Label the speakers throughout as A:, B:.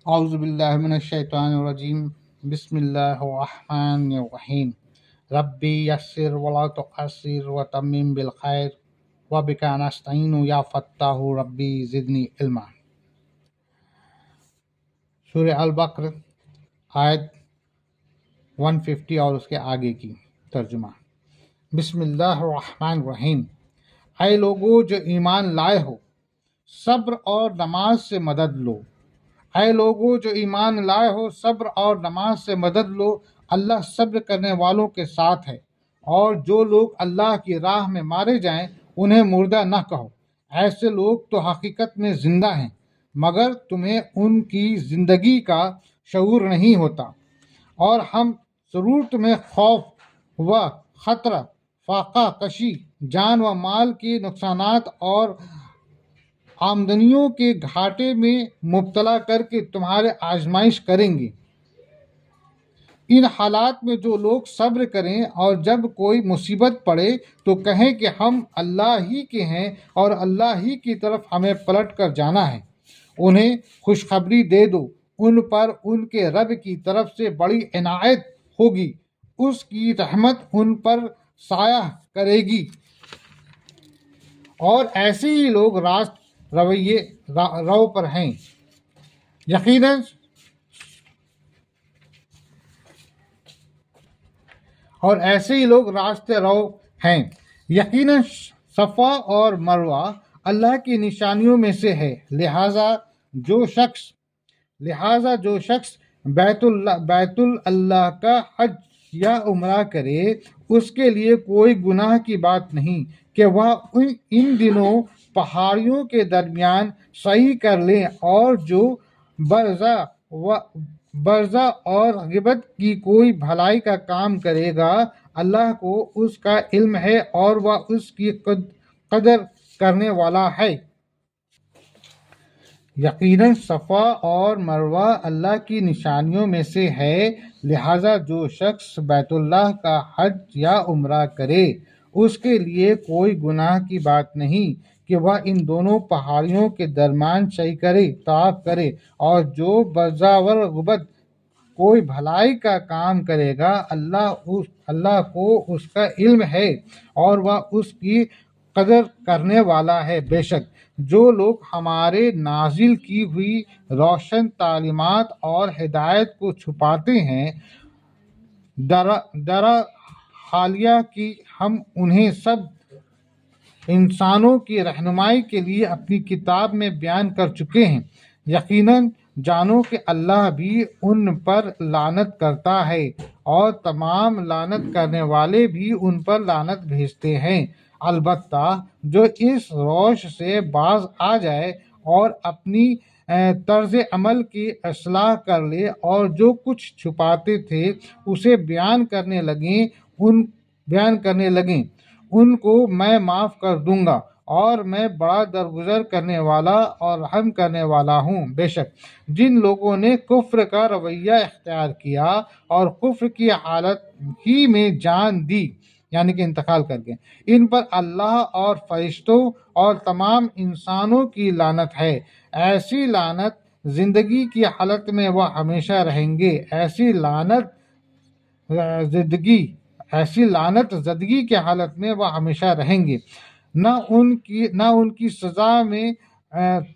A: اعوذ باللہ من الشیطان الرجیم بسم اللہ الرحمن الرحیم ربی یسر ولا تعسر وتمم بالخیر وبک نستعین یا فتاح ربی زدنی علما۔ سورہ البقرہ آیت 150 اور اس کے آگے کی ترجمہ۔ بسم اللہ الرحمن الرحیم۔ اے لوگو جو ایمان لائے ہو، صبر اور نماز سے مدد لو۔ اے لوگو جو ایمان لائے ہو، صبر اور نماز سے مدد لو، اللہ صبر کرنے والوں کے ساتھ ہے۔ اور جو لوگ اللہ کی راہ میں مارے جائیں انہیں مردہ نہ کہو، ایسے لوگ تو حقیقت میں زندہ ہیں مگر تمہیں ان کی زندگی کا شعور نہیں ہوتا۔ اور ہم ضرور تمہیں خوف و خطرہ، فاقہ کشی، جان و مال کے نقصانات اور آمدنیوں کے گھاٹے میں مبتلا کر کے تمہارے آزمائش کریں گے۔ ان حالات میں جو لوگ صبر کریں اور جب کوئی مصیبت پڑے تو کہیں کہ ہم اللہ ہی کے ہیں اور اللہ ہی کی طرف ہمیں پلٹ کر جانا ہے۔ انہیں خوشخبری دے دو، ان پر ان کے رب کی طرف سے بڑی عنایت ہوگی، اس کی رحمت ان پر سایہ کرے گی۔ اور ایسے ہی لوگ راست رو پر ہیں۔ یقیناً اور ایسے ہی لوگ راستے رو ہیں۔ یقیناً صفا اور مروہ اللہ کی نشانیوں میں سے ہے، لہٰذا جو شخص بیت اللہ کا حج یا عمرہ کرے اس کے لیے کوئی گناہ کی بات نہیں کہ وہ ان دنوں پہاڑیوں کے درمیان سعی کر لیں، اور جو برزہ اور غیبت کی کوئی بھلائی کا کام کرے گا اللہ کو اس کا علم ہے اور وہ اس کی قدر کرنے والا ہے۔ یقیناً صفا اور مروہ اللہ کی نشانیوں میں سے ہے، لہٰذا جو شخص بیت اللہ کا حج یا عمرہ کرے اس کے لیے کوئی گناہ کی بات نہیں کہ وہ ان دونوں پہاڑیوں کے درمیان سعی کرے، طواف کرے، اور جو برزاور غبت کوئی بھلائی کا کام کرے گا اللہ کو اس کا علم ہے اور وہ اس کی قدر کرنے والا ہے۔ بے شک جو لوگ ہمارے نازل کی ہوئی روشن تعلیمات اور ہدایت کو چھپاتے ہیں، درا حالیہ کی ہم انہیں سب انسانوں کی رہنمائی کے لیے اپنی کتاب میں بیان کر چکے ہیں۔ یقیناً جانو کہ اللہ بھی ان پر لعنت کرتا ہے اور تمام لعنت کرنے والے بھی ان پر لعنت بھیجتے ہیں۔ البتہ جو اس روش سے باز آ جائے اور اپنی طرز عمل کی اصلاح کر لے اور جو کچھ چھپاتے تھے اسے بیان کرنے لگیں ان کو میں معاف کر دوں گا، اور میں بڑا درگزر کرنے والا اور رحم کرنے والا ہوں۔ بے شک جن لوگوں نے کفر کا رویہ اختیار کیا اور کفر کی حالت ہی میں جان دی، یعنی کہ انتقال کر گئے، ان پر اللہ اور فرشتوں اور تمام انسانوں کی لعنت ہے۔ ایسی لعنت زندگی کی حالت میں وہ ہمیشہ رہیں گے، ایسی لعنت زدگی کی حالت میں وہ ہمیشہ رہیں گے، نہ ان کی سزا میں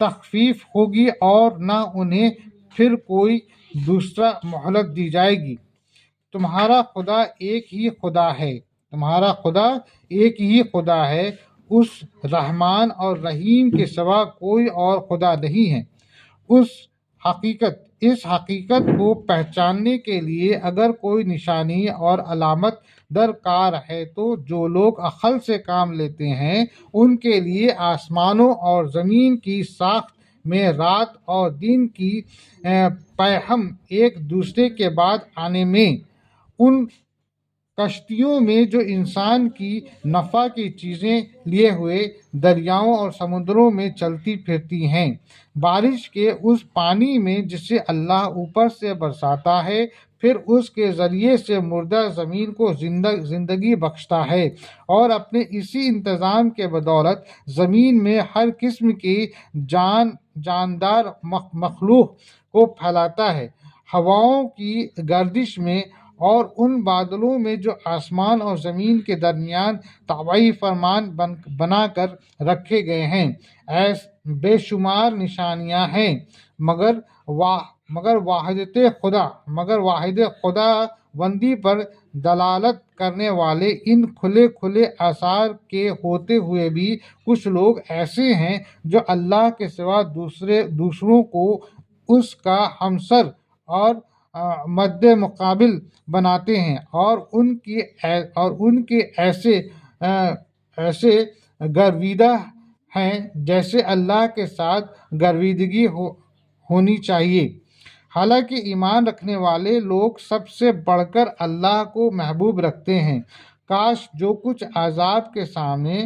A: تخفیف ہوگی اور نہ انہیں پھر کوئی دوسرا مہلت دی جائے گی۔ تمہارا خدا ایک ہی خدا ہے، اس رحمان اور رحیم کے سوا کوئی اور خدا نہیں ہے۔ اس حقیقت کو پہچاننے کے لیے اگر کوئی نشانی اور علامت درکار ہے تو جو لوگ عقل سے کام لیتے ہیں ان کے لیے آسمانوں اور زمین کی ساخت میں رات اور دن کی پیہم ایک دوسرے کے بعد آنے میں، ان کشتیوں میں جو انسان کی نفع کی چیزیں لیے ہوئے دریاؤں اور سمندروں میں چلتی پھرتی ہیں، بارش کے اس پانی میں جسے اللہ اوپر سے برساتا ہے، پھر اس کے ذریعے سے مردہ زمین کو زندگی بخشتا ہے، اور اپنے اسی انتظام کے بدولت زمین میں ہر قسم کی جاندار مخلوق کو پھیلاتا ہے، ہواؤں کی گردش میں اور ان بادلوں میں جو آسمان اور زمین کے درمیان طبعی فرمان بنا کر رکھے گئے ہیں۔ بے شمار نشانیاں ہیں، مگر واحد خدا بندی پر دلالت کرنے والے ان کھلے آثار کے ہوتے ہوئے بھی کچھ لوگ ایسے ہیں جو اللہ کے سوا دوسروں کو اس کا ہمسر اور مد مقابل بناتے ہیں، اور ان کے ایسے گرویدہ ہیں جیسے اللہ کے ساتھ گرویدگی ہونی چاہیے۔ حالانکہ ایمان رکھنے والے لوگ سب سے بڑھ کر اللہ کو محبوب رکھتے ہیں۔ کاش جو کچھ عذاب کے سامنے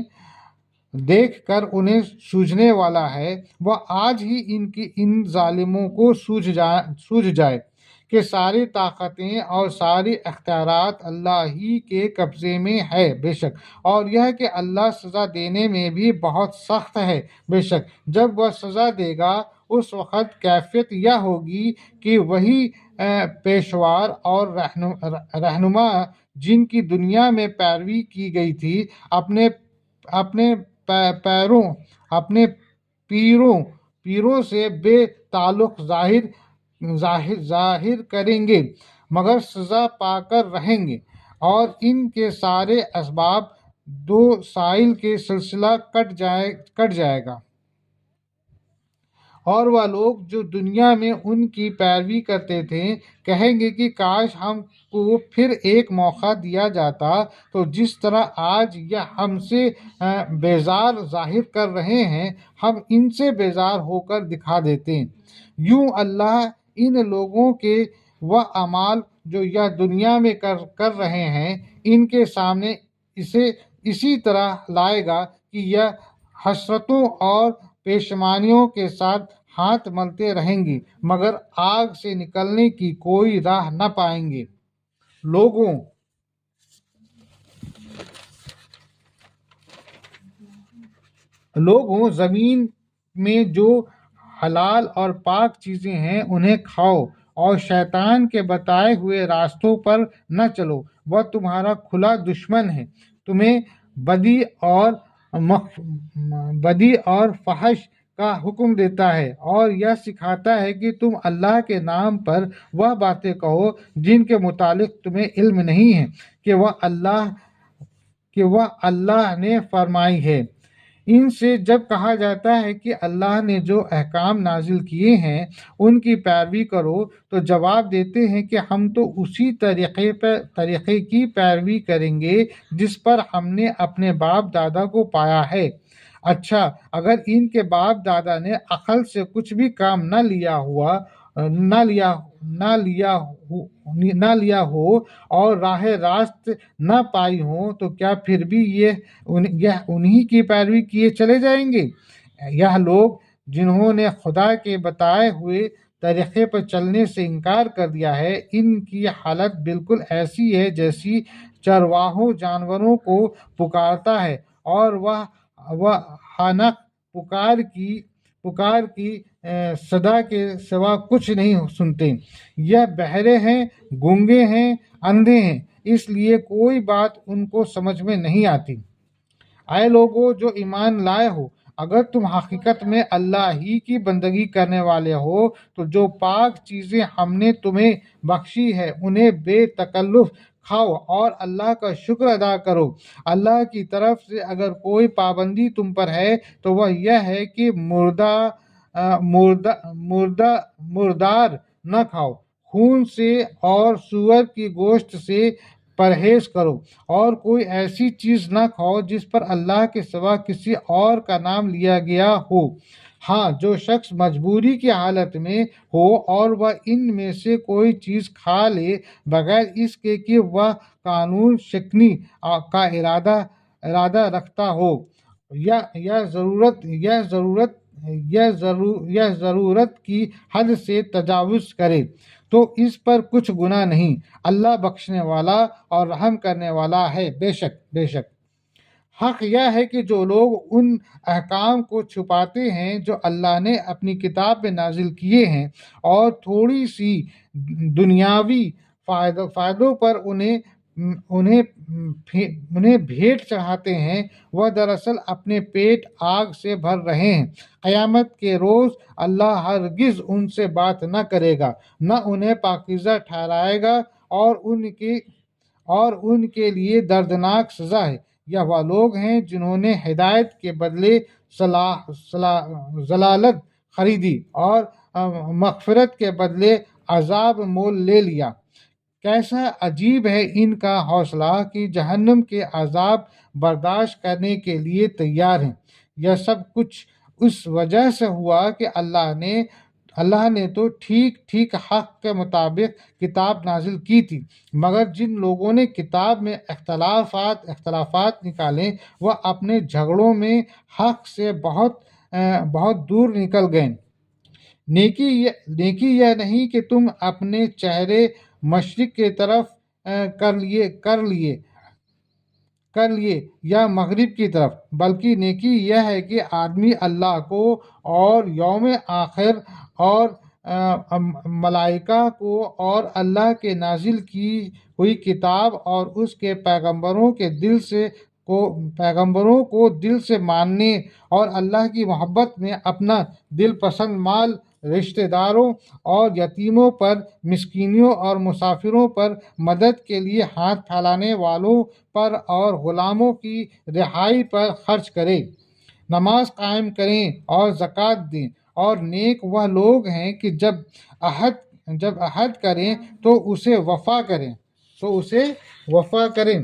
A: دیکھ کر انہیں سوجھنے والا ہے وہ آج ہی ان ظالموں کو سوجھ جائے کہ ساری طاقتیں اور ساری اختیارات اللہ ہی کے قبضے میں ہے بے شک، اور یہ کہ اللہ سزا دینے میں بھی بہت سخت ہے بے شک۔ جب وہ سزا دے گا اس وقت کیفیت یہ ہوگی کہ وہی پیشوار اور رہنما جن کی دنیا میں پیروی کی گئی تھی اپنے پیروں سے بے تعلق ظاہر کریں گے، مگر سزا پا کر رہیں گے، اور ان کے سارے اسباب دو سائل کے سلسلہ کٹ جائے گا۔ اور وہ لوگ جو دنیا میں ان کی پیروی کرتے تھے کہیں گے کہ کاش ہم کو پھر ایک موقع دیا جاتا تو جس طرح آج یہ ہم سے بیزار ظاہر کر رہے ہیں ہم ان سے بیزار ہو کر دکھا دیتے۔ یوں اللہ ان لوگوں کے وہ اعمال جو یہ دنیا میں کر رہے ہیں ان کے سامنے اسی طرح لائے گا کہ یہ حسرتوں اور پشیمانیوں کے ساتھ ہاتھ ملتے رہیں گے مگر آگ سے نکلنے کی کوئی راہ نہ پائیں گے۔ لوگوں زمین میں جو حلال اور پاک چیزیں ہیں انہیں کھاؤ اور شیطان کے بتائے ہوئے راستوں پر نہ چلو، وہ تمہارا کھلا دشمن ہے، تمہیں بدی اور فحش کا حکم دیتا ہے اور یہ سکھاتا ہے کہ تم اللہ کے نام پر وہ باتیں کہو جن کے متعلق تمہیں علم نہیں ہے کہ وہ اللہ نے فرمائی ہے۔ ان سے جب کہا جاتا ہے کہ اللہ نے جو احکام نازل کیے ہیں ان کی پیروی کرو تو جواب دیتے ہیں کہ ہم تو اسی طریقے کی پیروی کریں گے جس پر ہم نے اپنے باپ دادا کو پایا ہے۔ اچھا اگر ان کے باپ دادا نے عقل سے کچھ بھی کام نہ لیا ہو اور راہ راست نہ پائی ہو تو کیا پھر بھی یہ انہی کی پیروی کیے چلے جائیں گے؟ یہ لوگ جنہوں نے خدا کے بتائے ہوئے طریقے پر چلنے سے انکار کر دیا ہے ان کی حالت بالکل ایسی ہے جیسی چرواہوں جانوروں کو پکارتا ہے اور وہ حنق پکار کی صدا کے سوا کچھ نہیں سنتے۔ یہ بہرے ہیں، گونگے ہیں، اندھے ہیں، اس لیے کوئی بات ان کو سمجھ میں نہیں آتی۔ اے لوگو جو ایمان لائے ہو، اگر تم حقیقت میں اللہ ہی کی بندگی کرنے والے ہو تو جو پاک چیزیں ہم نے تمہیں بخشی ہے انہیں بے تکلف کھاؤ اور اللہ کا شکر ادا کرو۔ اللہ کی طرف سے اگر کوئی پابندی تم پر ہے تو وہ یہ ہے کہ مردار نہ کھاؤ، خون سے اور سور کی گوشت سے پرہیز کرو، اور کوئی ایسی چیز نہ کھاؤ جس پر اللہ کے سوا کسی اور کا نام لیا گیا ہو۔ ہاں جو شخص مجبوری کی حالت میں ہو اور وہ ان میں سے کوئی چیز کھا لے بغیر اس کے کہ وہ قانون شکنی کا ارادہ رکھتا ہو یا ضرورت کی حد سے تجاوز کرے تو اس پر کچھ گناہ نہیں، اللہ بخشنے والا اور رحم کرنے والا ہے۔ بے شک حق یہ ہے کہ جو لوگ ان احکام کو چھپاتے ہیں جو اللہ نے اپنی کتاب میں نازل کیے ہیں اور تھوڑی سی دنیاوی فائدوں پر انہیں بھیٹ چڑھاتے ہیں، وہ دراصل اپنے پیٹ آگ سے بھر رہے ہیں۔ قیامت کے روز اللہ ہرگز ان سے بات نہ کرے گا، نہ انہیں پاکیزہ ٹھہرائے گا، اور ان کے لیے دردناک سزا ہے۔ یہ وہ لوگ ہیں جنہوں نے ہدایت کے بدلے ضلالت خریدی اور مغفرت کے بدلے عذاب مول لے لیا۔ کیسا عجیب ہے ان کا حوصلہ کہ جہنم کے عذاب برداشت کرنے کے لیے تیار ہیں۔ یہ سب کچھ اس وجہ سے ہوا کہ اللہ نے تو ٹھیک حق کے مطابق کتاب نازل کی تھی، مگر جن لوگوں نے کتاب میں اختلافات نکالے وہ اپنے جھگڑوں میں حق سے بہت دور نکل گئے۔ نیکی یہ نہیں کہ تم اپنے چہرے مشرق کی طرف کر لیے یا مغرب کی طرف، بلکہ نیکی یہ ہے کہ آدمی اللہ کو اور یوم آخر اور ملائکہ کو اور اللہ کے نازل کی ہوئی کتاب اور اس کے پیغمبروں کو دل سے ماننے اور اللہ کی محبت میں اپنا دل پسند مال رشتہ داروں اور یتیموں پر، مسکینوں اور مسافروں پر، مدد کے لیے ہاتھ پھیلانے والوں پر اور غلاموں کی رہائی پر خرچ کرے، نماز قائم کریں اور زکوٰۃ دیں، اور نیک وہ لوگ ہیں کہ جب عہد کریں تو اسے وفا کریں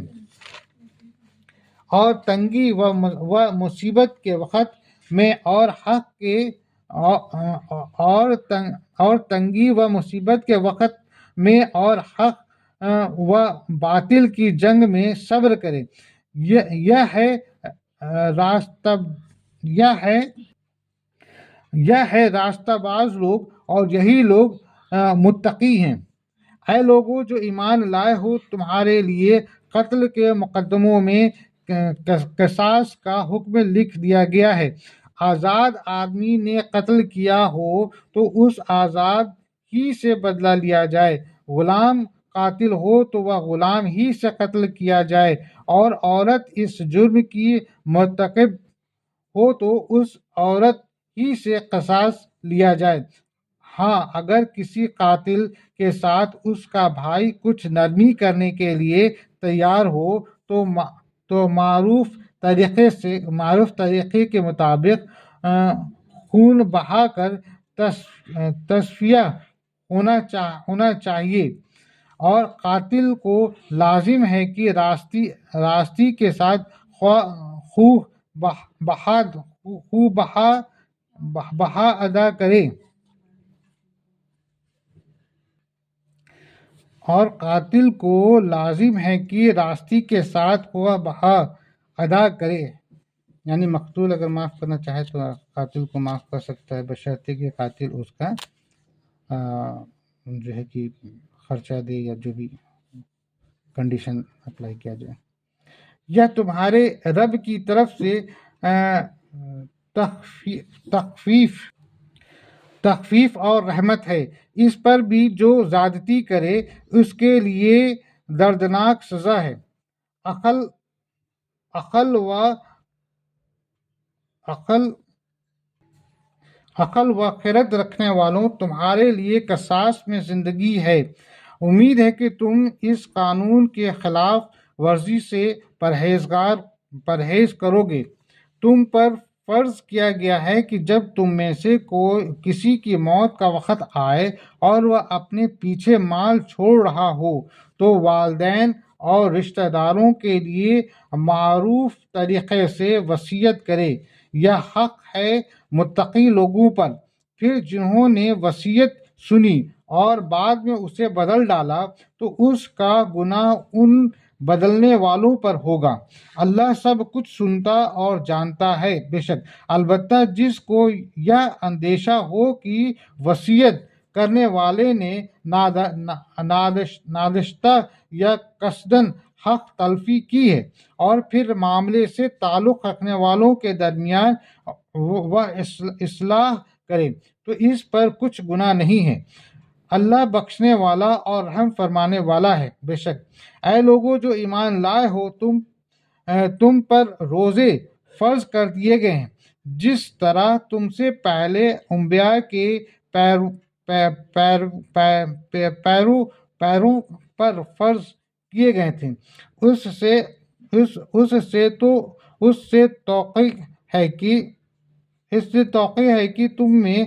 A: اور تنگی و مصیبت کے وقت میں اور حق و باطل کی جنگ میں صبر کریں۔ یہ ہے راستہ باز لوگ، اور یہی لوگ متقی ہیں۔ اے لوگو جو ایمان لائے ہو، تمہارے لیے قتل کے مقدموں میں قصاص کا حکم لکھ دیا گیا ہے۔ آزاد آدمی نے قتل کیا ہو تو اس آزاد ہی سے بدلہ لیا جائے، غلام قاتل ہو تو وہ غلام ہی سے قتل کیا جائے، اور عورت اس جرم کی مرتکب ہو تو اس عورت ہی سے قصاص لیا جائے۔ ہاں، اگر کسی قاتل کے ساتھ اس کا بھائی کچھ نرمی کرنے کے لیے تیار ہو تو معروف طریقے کے مطابق خون بہا کر تصفیہ ہونا چاہیے، اور قاتل کو لازم ہے کہ راستی کے ساتھ خون بہا ادا کرے، یعنی مقتول اگر معاف کرنا چاہے تو قاتل کو معاف کر سکتا ہے، بشرطے کہ قاتل اس کا جو ہے کہ خرچہ دے یا جو بھی کنڈیشن اپلائی کیا جائے۔ یہ تمہارے رب کی طرف سے تخفیف اور رحمت ہے، اس پر بھی جو زیادتی کرے اس کے لیے دردناک سزا ہے۔ عقل و خرد رکھنے والوں، تمہارے لیے قصاص میں زندگی ہے۔ امید ہے کہ تم اس قانون کے خلاف ورزی سے پرہیز کرو گے۔ تم پر فرض کیا گیا ہے کہ جب تم میں سے کسی کی موت کا وقت آئے اور وہ اپنے پیچھے مال چھوڑ رہا ہو تو والدین اور رشتہ داروں کے لیے معروف طریقے سے وصیت کرے، یہ حق ہے متقی لوگوں پر۔ پھر جنہوں نے وصیت سنی اور بعد میں اسے بدل ڈالا تو اس کا گناہ ان بدلنے والوں پر ہوگا۔ اللہ سب کچھ سنتا اور جانتا ہے۔ بے شک البتہ جس کو یہ اندیشہ ہو کہ وصیت کرنے والے نے نادانستہ یا قصداً حق تلفی کی ہے اور پھر معاملے سے تعلق رکھنے والوں کے درمیان وہ اصلاح کرے تو اس پر کچھ گناہ نہیں ہے۔ اللہ بخشنے والا اور رحم فرمانے والا ہے۔ بے شک اے لوگو جو ایمان لائے ہو، تم پر روزے فرض کر دیے گئے ہیں جس طرح تم سے پہلے انبیاء کے پیروں پر فرض کیے گئے تھے۔ اس سے توقع ہے کہ تم میں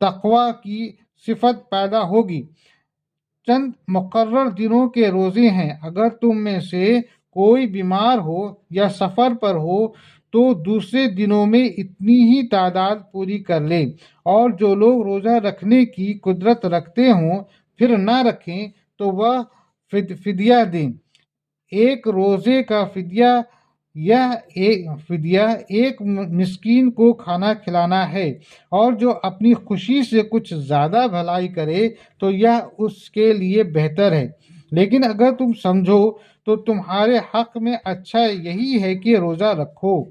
A: تقوی کی صفت پیدا ہوگی۔ چند مقرر دنوں کے روزے ہیں، اگر تم میں سے کوئی بیمار ہو یا سفر پر ہو تو دوسرے دنوں میں اتنی ہی تعداد پوری کر لے، اور جو لوگ روزہ رکھنے کی قدرت رکھتے ہوں پھر نہ رکھیں تو وہ فدیہ دیں۔ ایک روزے کا فدیہ ایک مسکین کو کھانا کھلانا ہے، اور جو اپنی خوشی سے کچھ زیادہ بھلائی کرے تو یہ اس کے لیے بہتر ہے۔ لیکن اگر تم سمجھو تو تمہارے حق میں اچھا یہی ہے کہ روزہ رکھو۔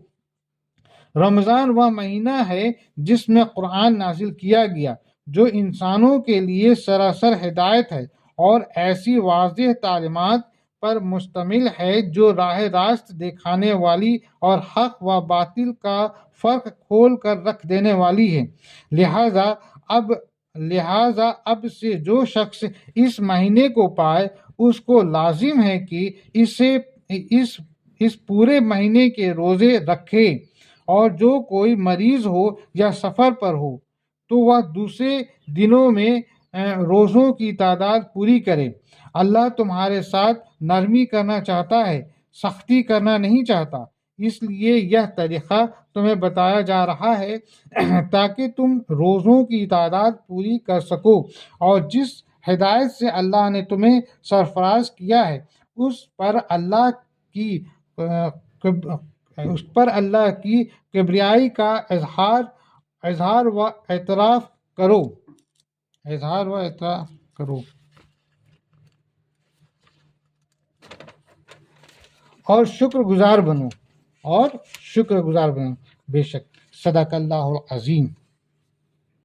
A: رمضان وہ مہینہ ہے جس میں قرآن نازل کیا گیا، جو انسانوں کے لیے سراسر ہدایت ہے اور ایسی واضح تعلیمات پر مشتمل ہے جو راہ راست دکھانے والی اور حق و باطل کا فرق کھول کر رکھ دینے والی ہے۔ لہذا اب سے جو شخص اس مہینے کو پائے اس کو لازم ہے کہ اس پورے مہینے کے روزے رکھے، اور جو کوئی مریض ہو یا سفر پر ہو تو وہ دوسرے دنوں میں روزوں کی تعداد پوری کرے۔ اللہ تمہارے ساتھ نرمی کرنا چاہتا ہے، سختی کرنا نہیں چاہتا، اس لیے یہ طریقہ تمہیں بتایا جا رہا ہے تاکہ تم روزوں کی تعداد پوری کر سکو، اور جس ہدایت سے اللہ نے تمہیں سرفراز کیا ہے اس پر اللہ کی کبریائی کا اظہار و اعتراف کرو اور شکر گزار بنو۔ بے شک صدق اللہ العظیم۔